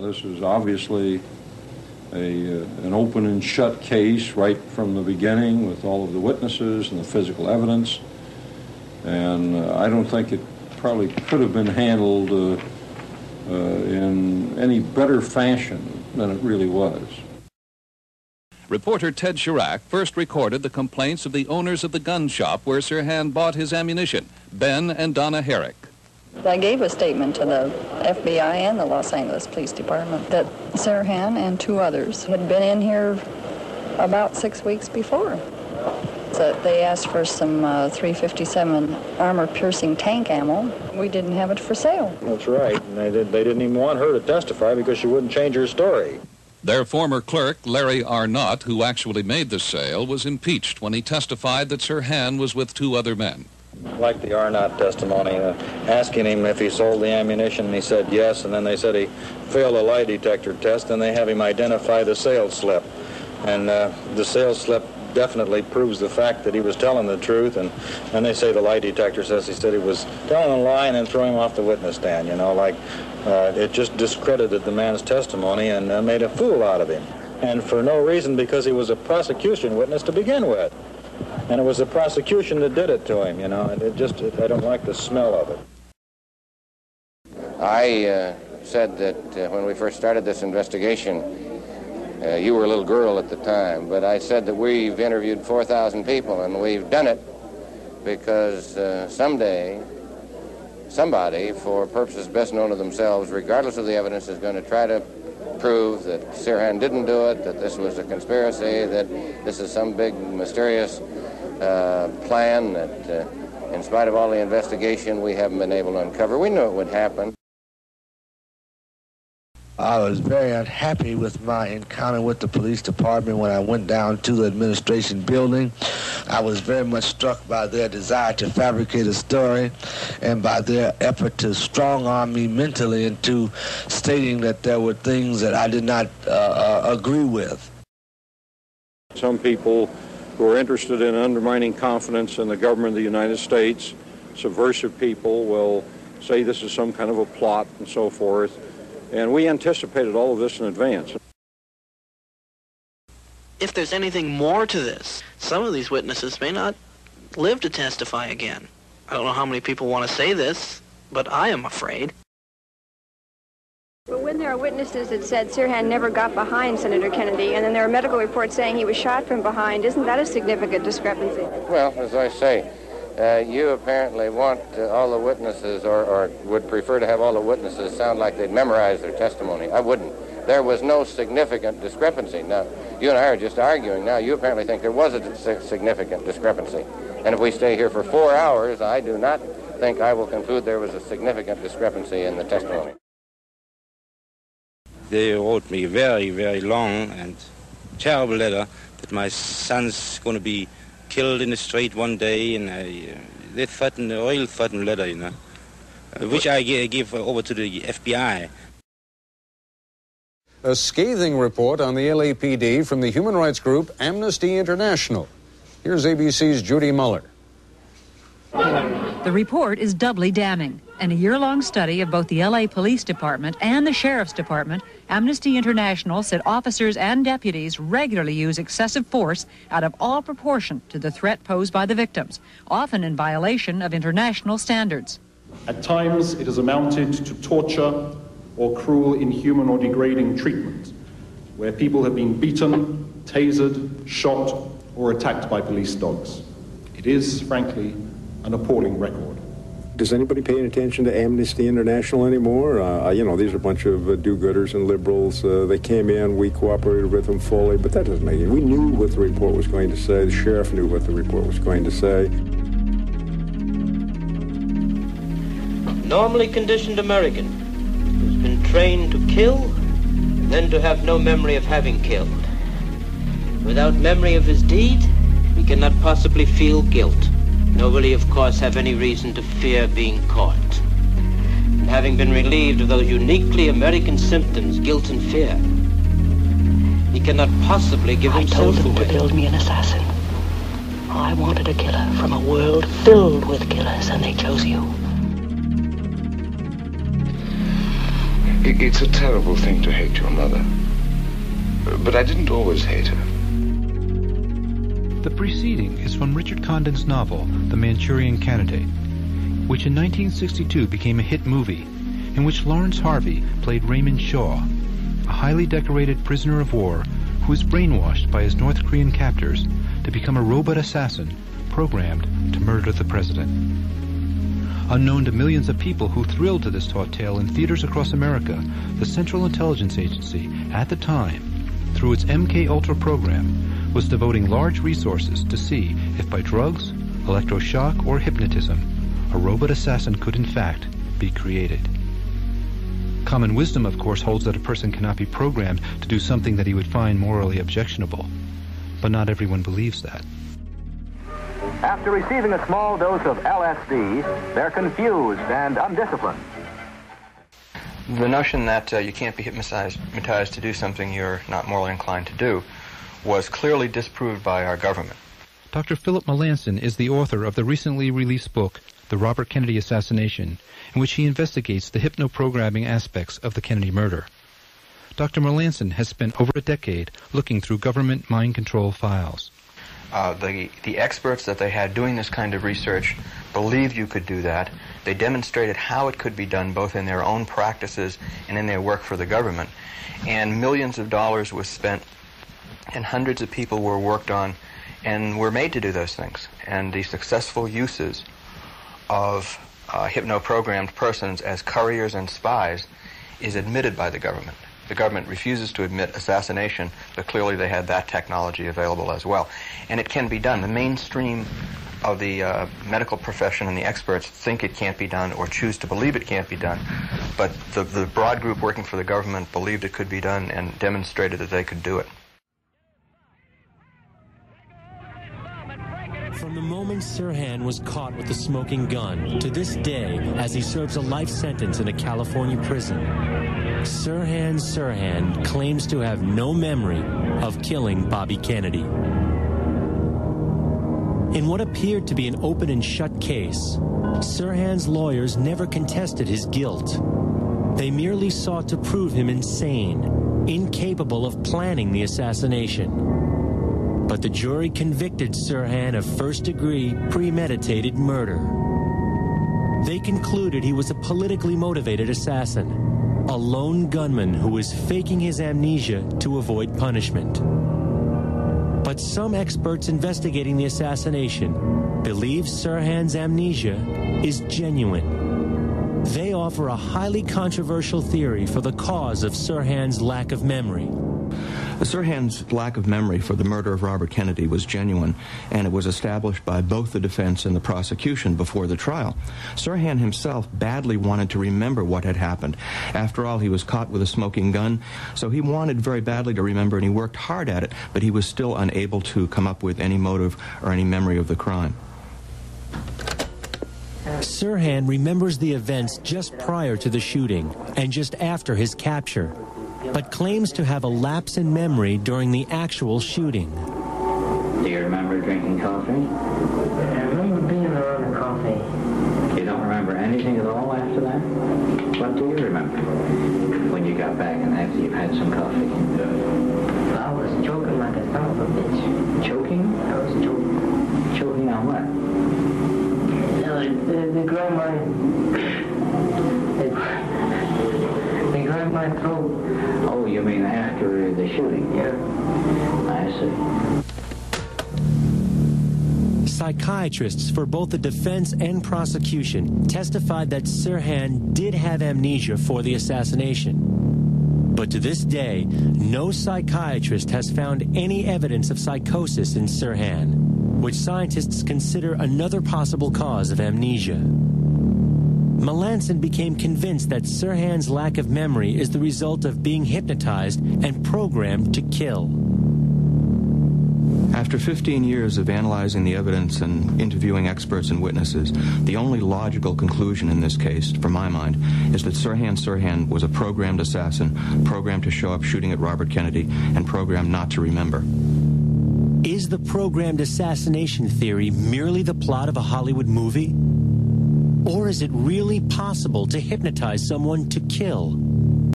This is obviously an open and shut case right from the beginning with all of the witnesses and the physical evidence. And I don't think it probably could have been handled in any better fashion than it really was. Reporter Ted Chirac first recorded the complaints of the owners of the gun shop where Sirhan bought his ammunition, Ben and Donna Herrick. I gave a statement to the FBI and the Los Angeles Police Department that Sirhan and two others had been in here about 6 weeks before. So they asked for some .357 armor-piercing tank ammo. We didn't have it for sale. That's right. And they didn't even want her to testify because she wouldn't change her story. Their former clerk, Larry Arnott, who actually made the sale, was impeached when he testified that Sirhan was with two other men. Like the Arnott testimony, asking him if he sold the ammunition, and he said yes, and then they said he failed a lie detector test, and they have him identify the sales slip. And the sales slip definitely proves the fact that he was telling the truth, and they say the lie detector says he said he was telling a lie and then throwing him off the witness stand, you know, like it just discredited the man's testimony and made a fool out of him. And for no reason, because he was a prosecution witness to begin with. And it was the prosecution that did it to him, you know, and I don't like the smell of it. I said that when we first started this investigation, you were a little girl at the time, but I said that we've interviewed 4,000 people, and we've done it because someday somebody, for purposes best known to themselves, regardless of the evidence, is going to try to prove that Sirhan didn't do it, that this was a conspiracy, that this is some big mysterious plan that, in spite of all the investigation, we haven't been able to uncover. We knew it would happen. I was very unhappy with my encounter with the police department when I went down to the administration building. I was very much struck by their desire to fabricate a story and by their effort to strong-arm me mentally into stating that there were things that I did not agree with. Some people who are interested in undermining confidence in the government of the United States, subversive people, will say this is some kind of a plot and so forth. And we anticipated all of this in advance. If there's anything more to this, some of these witnesses may not live to testify again. I don't know how many people want to say this, but I am afraid. But when there are witnesses that said Sirhan never got behind Senator Kennedy, and then there are medical reports saying he was shot from behind, isn't that a significant discrepancy? Well, as I say, you apparently want all the witnesses, or would prefer to have all the witnesses sound like they'd memorize their testimony. I wouldn't. There was no significant discrepancy. Now, you and I are just arguing. Now, you apparently think there was a significant discrepancy. And if we stay here for 4 hours, I do not think I will conclude there was a significant discrepancy in the testimony. They wrote me a very, very long and terrible letter that my son's going to be killed in the street one day, and they threatened, a real threatened letter, you know, which I give over to the FBI. A scathing report on the LAPD from the human rights group Amnesty International. Here's ABC's Judy Muller. The report is doubly damning. In a year-long study of both the LA Police Department and the Sheriff's Department, Amnesty International said officers and deputies regularly use excessive force out of all proportion to the threat posed by the victims, often in violation of international standards. At times, it has amounted to torture or cruel, inhuman or degrading treatment, where people have been beaten, tasered, shot, or attacked by police dogs. It is, frankly, an appalling record. Does anybody pay any attention to Amnesty International anymore? You know, these are a bunch of do-gooders and liberals. They came in, we cooperated with them fully, but that doesn't make it. We knew what the report was going to say. The sheriff knew what the report was going to say. Normally conditioned American who's been trained to kill and then to have no memory of having killed. Without memory of his deed, he cannot possibly feel guilt. Nor will he, of course, have any reason to fear being caught. And having been relieved of those uniquely American symptoms, guilt and fear, he cannot possibly give himself away. I told them to build me an assassin. I wanted a killer from a world filled with killers, and they chose you. It's a terrible thing to hate your mother. But I didn't always hate her. The preceding is from Richard Condon's novel, The Manchurian Candidate, which in 1962 became a hit movie, in which Lawrence Harvey played Raymond Shaw, a highly decorated prisoner of war who was brainwashed by his North Korean captors to become a robot assassin programmed to murder the president. Unknown to millions of people who thrilled to this taut tale in theaters across America, the Central Intelligence Agency, at the time, through its MK-Ultra program, was devoting large resources to see if by drugs, electroshock, or hypnotism, a robot assassin could in fact be created. Common wisdom, of course, holds that a person cannot be programmed to do something that he would find morally objectionable. But not everyone believes that. After receiving a small dose of LSD, they're confused and undisciplined. The notion that you can't be hypnotized to do something you're not morally inclined to do was clearly disproved by our government. Dr. Philip Melanson is the author of the recently released book, The Robert Kennedy Assassination, in which he investigates the hypnoprogramming aspects of the Kennedy murder. Dr. Melanson has spent over a decade looking through government mind control files. The experts that they had doing this kind of research believed you could do that. They demonstrated how it could be done both in their own practices and in their work for the government. And millions of dollars was spent and hundreds of people were worked on and were made to do those things. And the successful uses of hypno-programmed persons as couriers and spies is admitted by the government. The government refuses to admit assassination, but clearly they had that technology available as well. And it can be done. The mainstream of the medical profession and the experts think it can't be done or choose to believe it can't be done. But the broad group working for the government believed it could be done and demonstrated that they could do it. From the moment Sirhan was caught with the smoking gun to this day as he serves a life sentence in a California prison, Sirhan claims to have no memory of killing Bobby Kennedy. In what appeared to be an open and shut case, Sirhan's lawyers never contested his guilt. They merely sought to prove him insane, incapable of planning the assassination. But the jury convicted Sirhan of first-degree premeditated murder. They concluded he was a politically motivated assassin, a lone gunman who was faking his amnesia to avoid punishment. But some experts investigating the assassination believe Sirhan's amnesia is genuine. They offer a highly controversial theory for the cause of Sirhan's lack of memory. Sirhan's lack of memory for the murder of Robert Kennedy was genuine, and it was established by both the defense and the prosecution before the trial. Sirhan himself badly wanted to remember what had happened. After all, he was caught with a smoking gun, so he wanted very badly to remember, and he worked hard at it, but he was still unable to come up with any motive or any memory of the crime. Sirhan remembers the events just prior to the shooting and just after his capture, but claims to have a lapse in memory during the actual shooting. Do you remember drinking coffee? I remember being around the coffee. You don't remember anything at all after that? What do you remember when you got back and after you've had some coffee? I was choking like a son of a bitch. Choking? I was choking. Choking on what? They grabbed my throat. Oh, you mean after the shooting? Yeah. I see. Psychiatrists for both the defense and prosecution testified that Sirhan did have amnesia for the assassination. But to this day, no psychiatrist has found any evidence of psychosis in Sirhan, which scientists consider another possible cause of amnesia. Melanson became convinced that Sirhan's lack of memory is the result of being hypnotized and programmed to kill. After 15 years of analyzing the evidence and interviewing experts and witnesses, the only logical conclusion in this case, from my mind, is that Sirhan was a programmed assassin, programmed to show up shooting at Robert Kennedy, and programmed not to remember. Is the programmed assassination theory merely the plot of a Hollywood movie? Or is it really possible to hypnotize someone to kill?